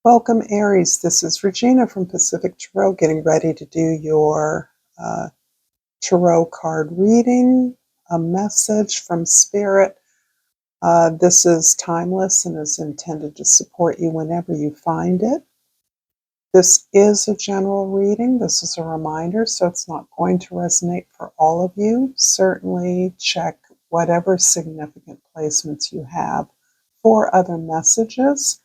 Welcome, Aries. This is Regina from Pacific Tarot, getting ready to do your tarot card reading, a message from Spirit. This is timeless and is intended to support you whenever you find it. This is a general reading. This is a reminder, so it's not going to resonate for all of you. Certainly check whatever significant placements you have for other messages.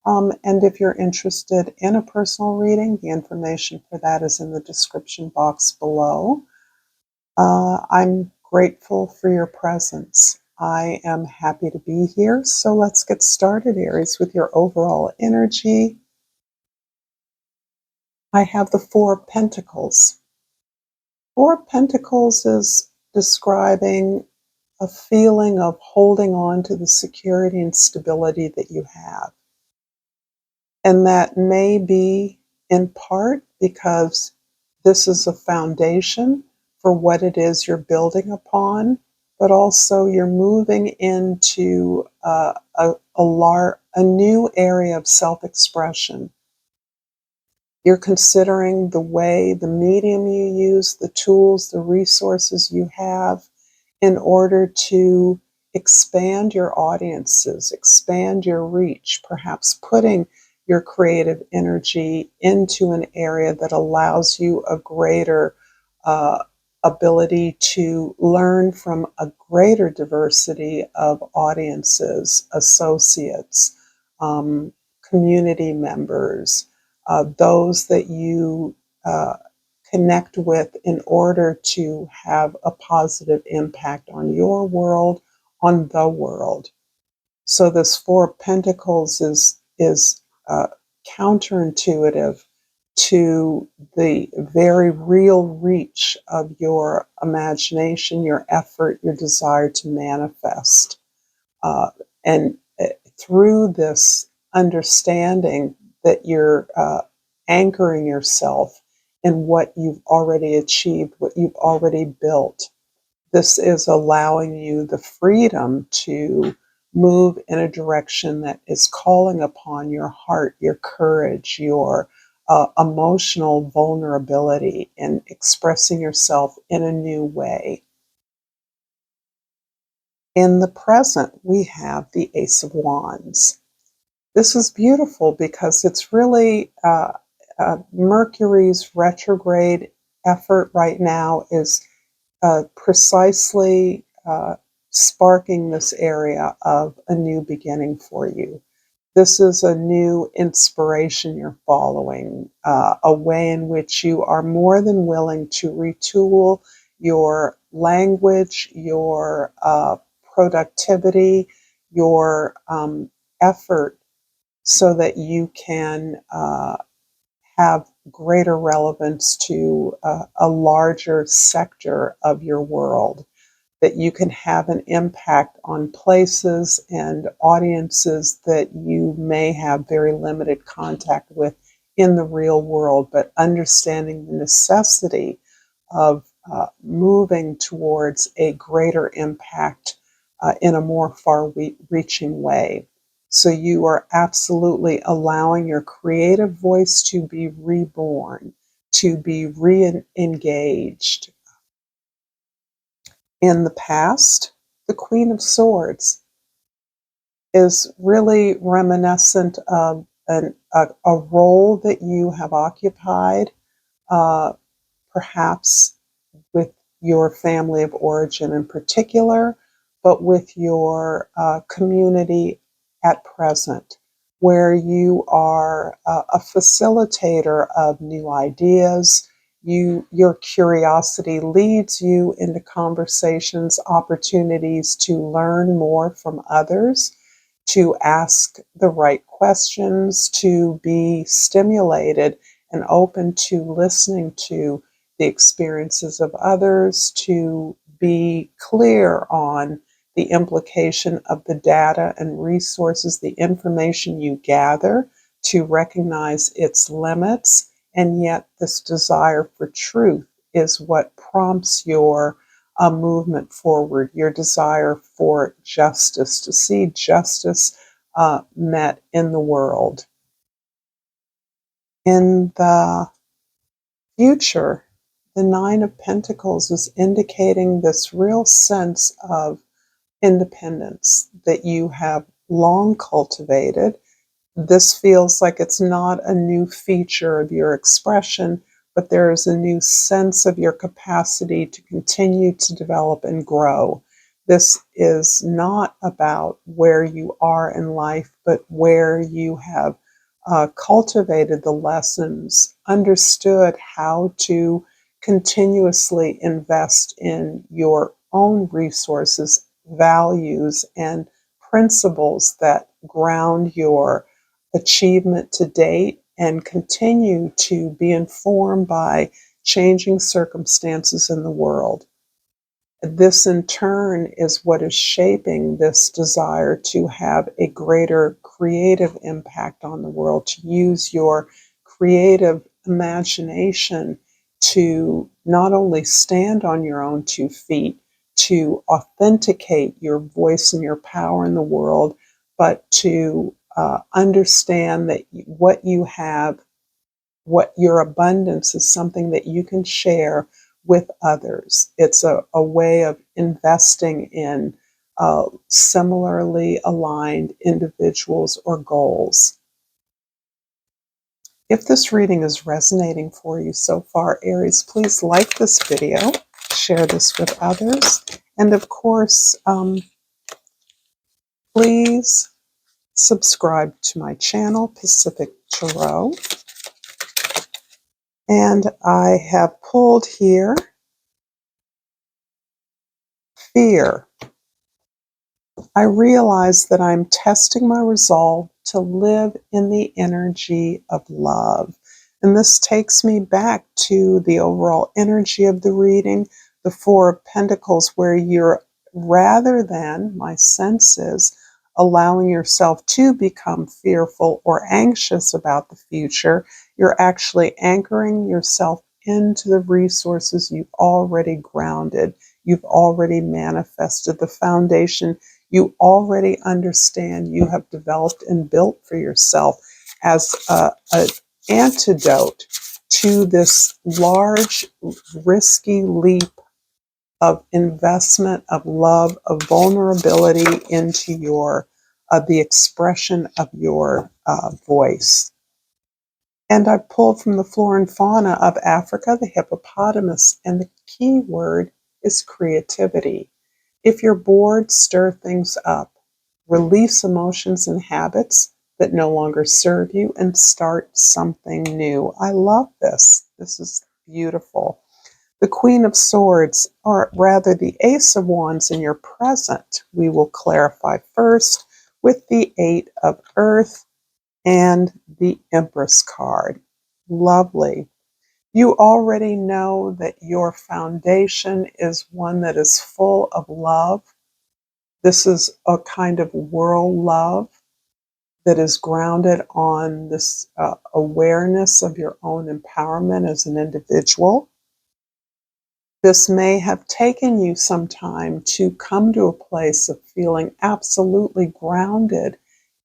And if you're interested in a personal reading, the information for that is in the description box below. I'm grateful for your presence. I am happy to be here. So let's get started, Aries, with your overall energy. I have the Four of Pentacles. Four of Pentacles is describing a feeling of holding on to the security and stability that you have. And that may be in part because this is a foundation for what it is you're building upon, but also you're moving into a new area of self-expression. You're considering the way, the medium you use, the tools, the resources you have in order to expand your audiences, expand your reach, perhaps putting your creative energy into an area that allows you a greater ability to learn from a greater diversity of audiences, associates, community members, those that you connect with in order to have a positive impact on your world, on the world. So this Four of Pentacles is counterintuitive to the very real reach of your imagination, your effort, your desire to manifest. And through this understanding that you're anchoring yourself in what you've already achieved, what you've already built, this is allowing you the freedom to move in a direction that is calling upon your heart, your courage, your emotional vulnerability, and expressing yourself in a new way. In the present, we have the Ace of Wands. This is beautiful because it's really Mercury's retrograde effort right now is precisely sparking this area of a new beginning for you. This is a new inspiration you're following, a way in which you are more than willing to retool your language, your productivity, your effort so that you can have greater relevance to a larger sector of your world, that you can have an impact on places and audiences that you may have very limited contact with in the real world, but understanding the necessity of moving towards a greater impact in a more far-reaching way. So you are absolutely allowing your creative voice to be reborn, to be re-engaged. In the past, the Queen of Swords is really reminiscent of a role that you have occupied, uh, perhaps with your family of origin in particular, but with your community at present, where you are a facilitator of new ideas. Your curiosity leads you into conversations, opportunities to learn more from others, to ask the right questions, to be stimulated and open to listening to the experiences of others, to be clear on the implication of the data and resources, the information you gather, to recognize its limits. And yet, this desire for truth is what prompts your movement forward, your desire for justice, to see justice met in the world. In the future, the Nine of Pentacles is indicating this real sense of independence that you have long cultivated. This feels like it's not a new feature of your expression, but there is a new sense of your capacity to continue to develop and grow. This is not about where you are in life, but where you have cultivated the lessons, understood how to continuously invest in your own resources, values, and principles that ground your achievement to date and continue to be informed by changing circumstances in the world. This, in turn, is what is shaping this desire to have a greater creative impact on the world, to use your creative imagination to not only stand on your own 2 feet, to authenticate your voice and your power in the world, but to understand that what you have, what your abundance is something that you can share with others. It's a way of investing in similarly aligned individuals or goals. If this reading is resonating for you so far, Aries, please like this video, share this with others, and of course, please subscribe to my channel, Pacific Tarot. And I have pulled here fear. I realize that I'm testing my resolve to live in the energy of love. And this takes me back to the overall energy of the reading, the Four of Pentacles, where you're, rather than, my sense is, allowing yourself to become fearful or anxious about the future, you're actually anchoring yourself into the resources you've already grounded, you've already manifested, the foundation you already understand you have developed and built for yourself as an antidote to this large, risky leap of investment, of love, of vulnerability into your the expression of your voice. And I pulled from the flora and fauna of Africa, the hippopotamus, and the key word is creativity. If you're bored, stir things up. Release emotions and habits that no longer serve you and start something new. I love this. This is beautiful. The Queen of Swords, or rather the Ace of Wands in your present, we will clarify first with the Eight of Earth and the Empress card. Lovely. You already know that your foundation is one that is full of love. This is a kind of world love that is grounded on this awareness of your own empowerment as an individual. This may have taken you some time to come to a place of feeling absolutely grounded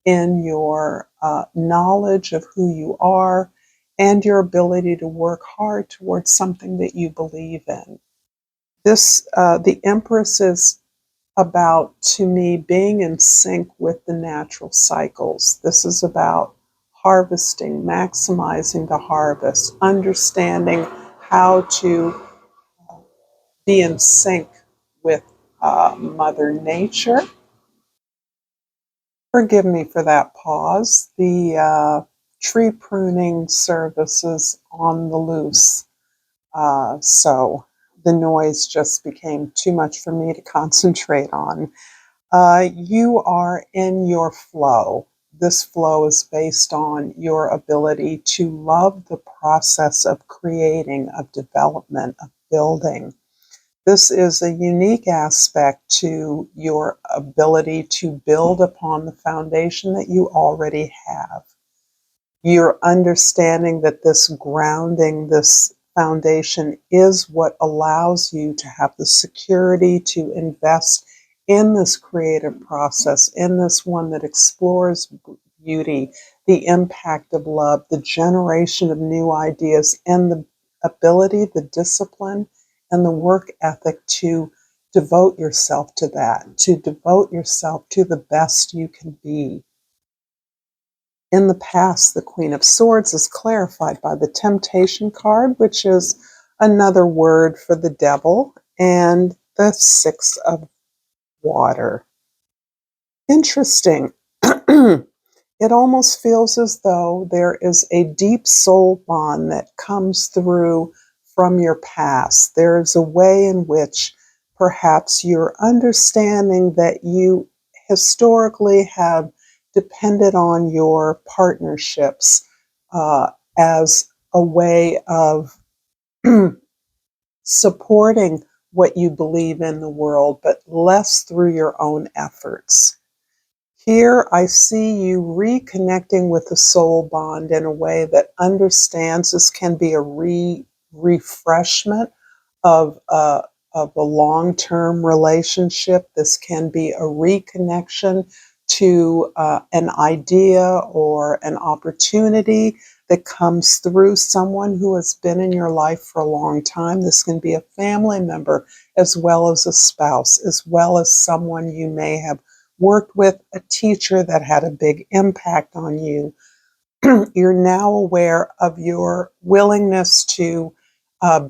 in your knowledge of who you are and your ability to work hard towards something that you believe in. This, the Empress is about, to me, being in sync with the natural cycles. This is about harvesting, maximizing the harvest, understanding how to be in sync with Mother Nature. Forgive me for that pause. The tree pruning services on the loose. So the noise just became too much for me to concentrate on. You are in your flow. This flow is based on your ability to love the process of creating, of development, of building. This is a unique aspect to your ability to build upon the foundation that you already have. You're understanding that this grounding, this foundation is what allows you to have the security to invest in this creative process, in this one that explores beauty, the impact of love, the generation of new ideas, and the ability, the discipline, and the work ethic to devote yourself to that, to devote yourself to the best you can be. In the past, the Queen of Swords is clarified by the Temptation card, which is another word for the devil, and the Six of Water. Interesting. It almost feels as though there is a deep soul bond that comes through from your past. There is a way in which perhaps you're understanding that you historically have depended on your partnerships as a way of supporting what you believe in the world, but less through your own efforts. Here I see you reconnecting with the soul bond in a way that understands this can be a refreshment of a long-term relationship. This can be a reconnection to an idea or an opportunity that comes through someone who has been in your life for a long time. This can be a family member as well as a spouse, as well as someone you may have worked with, a teacher that had a big impact on you. You're now aware of your willingness to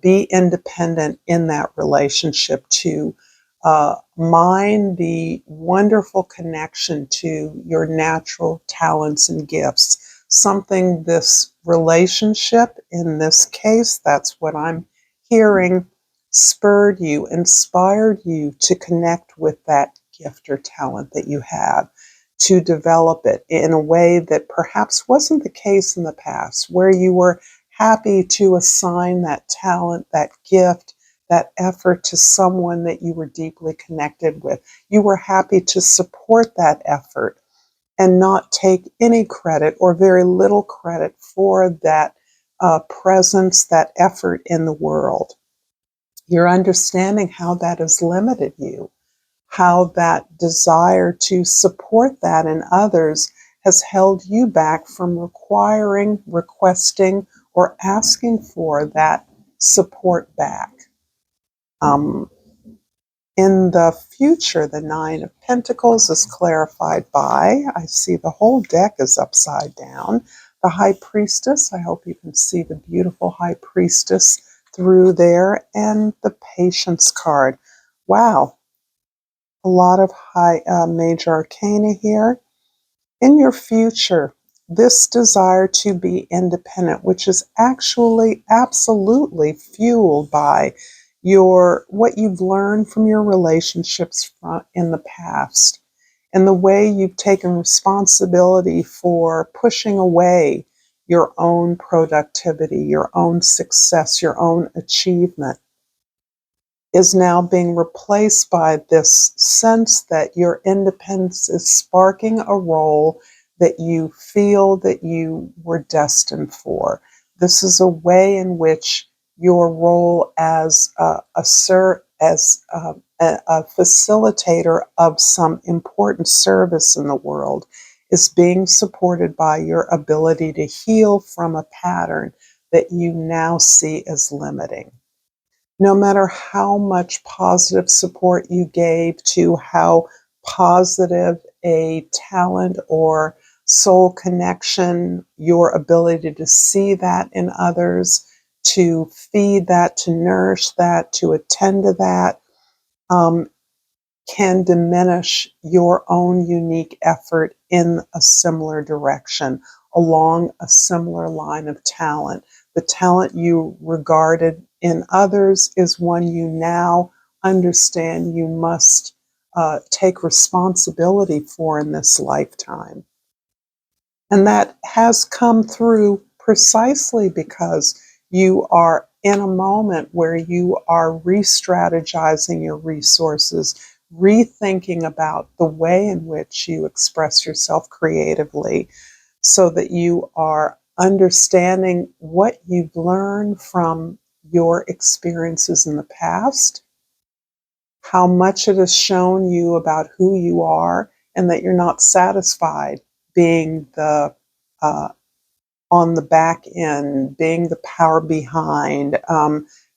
be independent in that relationship, to mine the wonderful connection to your natural talents and gifts. Something this relationship, in this case, that's what I'm hearing, spurred you, inspired you to connect with that gift or talent that you have, to develop it in a way that perhaps wasn't the case in the past, where you were happy to assign that talent, that gift, that effort to someone that you were deeply connected with. You were happy to support that effort and not take any credit or very little credit for that presence, that effort in the world. You're understanding how that has limited you, how that desire to support that in others has held you back from requiring, requesting, or asking for that support back. Um, in the future, the Nine of Pentacles is clarified by, I see the whole deck is upside down, the High Priestess. I hope you can see the beautiful High Priestess through there, and the Patience card. Wow, a lot of high major arcana here. In your future, this desire to be independent, which is actually absolutely fueled by what you've learned from your relationships in the past, and the way you've taken responsibility for pushing away your own productivity, your own success, your own achievement, is now being replaced by this sense that your independence is sparking a role that you feel that you were destined for. This is a way in which your role as a facilitator of some important service in the world is being supported by your ability to heal from a pattern that you now see as limiting. No matter how much positive support you gave to how positive a talent or soul connection, your ability to see that in others, to feed that, to nourish that, to attend to that, um, can diminish your own unique effort in a similar direction, along a similar line of talent. The talent you regarded in others is one you now understand you must take responsibility for in this lifetime. And that has come through precisely because you are in a moment where you are re-strategizing your resources, rethinking about the way in which you express yourself creatively, so that you are understanding what you've learned from your experiences in the past, how much it has shown you about who you are, and that you're not satisfied being the on the back end, being the power behind,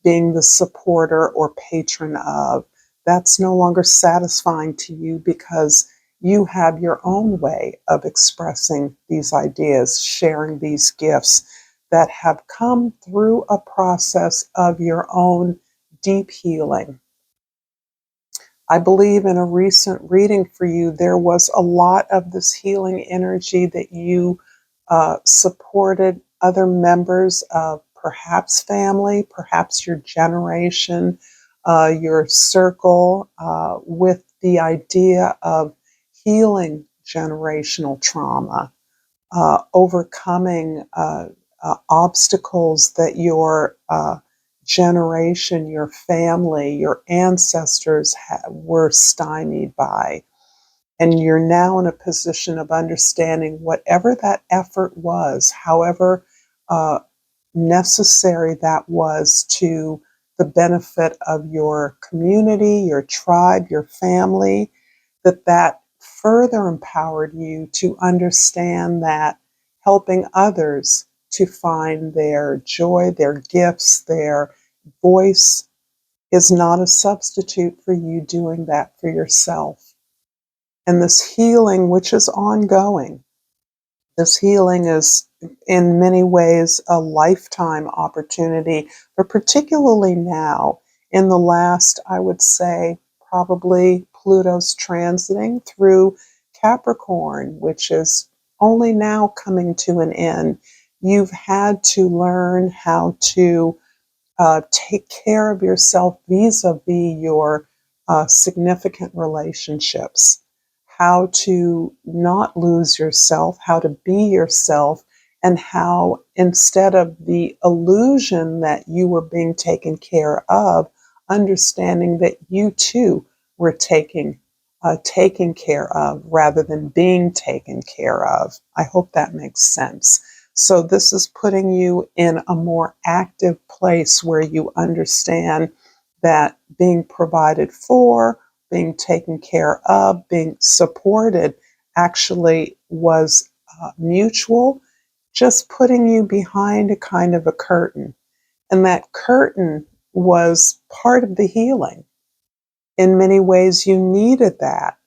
being the supporter or patron of. That's no longer satisfying to you because you have your own way of expressing these ideas, sharing these gifts that have come through a process of your own deep healing. I believe in a recent reading for you, there was a lot of this healing energy that you supported other members of perhaps family, perhaps your generation, your circle, with the idea of healing generational trauma, overcoming obstacles that your generation, your family, your ancestors were stymied by. And you're now in a position of understanding whatever that effort was, however uh, necessary that was to the benefit of your community, your tribe, your family, that further empowered you to understand that helping others to find their joy, their gifts, their voice is not a substitute for you doing that for yourself. And this healing, which is ongoing, this healing is in many ways a lifetime opportunity, but particularly now, in the last, I would say, probably Pluto's transiting through Capricorn, which is only now coming to an end. You've had to learn how to take care of yourself vis-a-vis your significant relationships, how to not lose yourself, how to be yourself, and how instead of the illusion that you were being taken care of, understanding that you too were taken care of rather than being taken care of. I hope that makes sense. So this is putting you in a more active place where you understand that being provided for, being taken care of, being supported actually was mutual, just putting you behind a kind of a curtain. And that curtain was part of the healing. In many ways, you needed that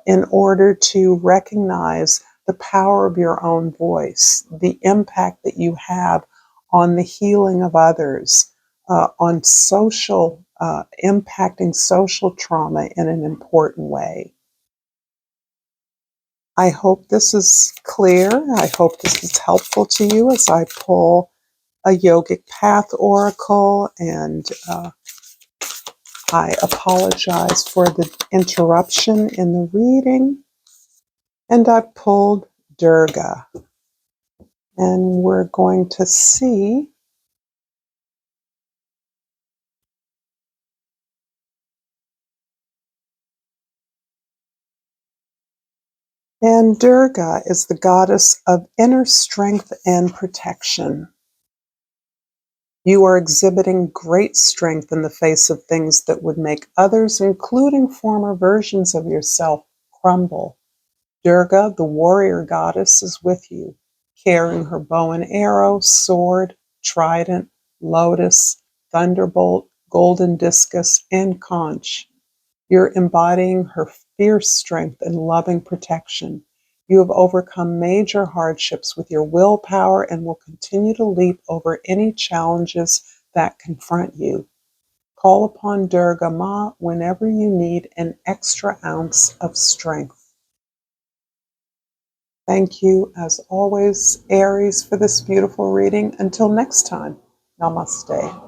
in order to recognize the power of your own voice, the impact that you have on the healing of others, on social, impacting social trauma in an important way. I hope this is clear. I hope this is helpful to you as I pull a yogic path oracle, and I apologize for the interruption in the reading. And I've pulled Durga. And we're going to see. And Durga is the goddess of inner strength and protection. You are exhibiting great strength in the face of things that would make others, including former versions of yourself, crumble. Durga, the warrior goddess, is with you, carrying her bow and arrow, sword, trident, lotus, thunderbolt, golden discus, and conch. You're embodying her fierce strength and loving protection. You have overcome major hardships with your willpower and will continue to leap over any challenges that confront you. Call upon Durga Ma whenever you need an extra ounce of strength. Thank you, as always, Aries, for this beautiful reading. Until next time, namaste.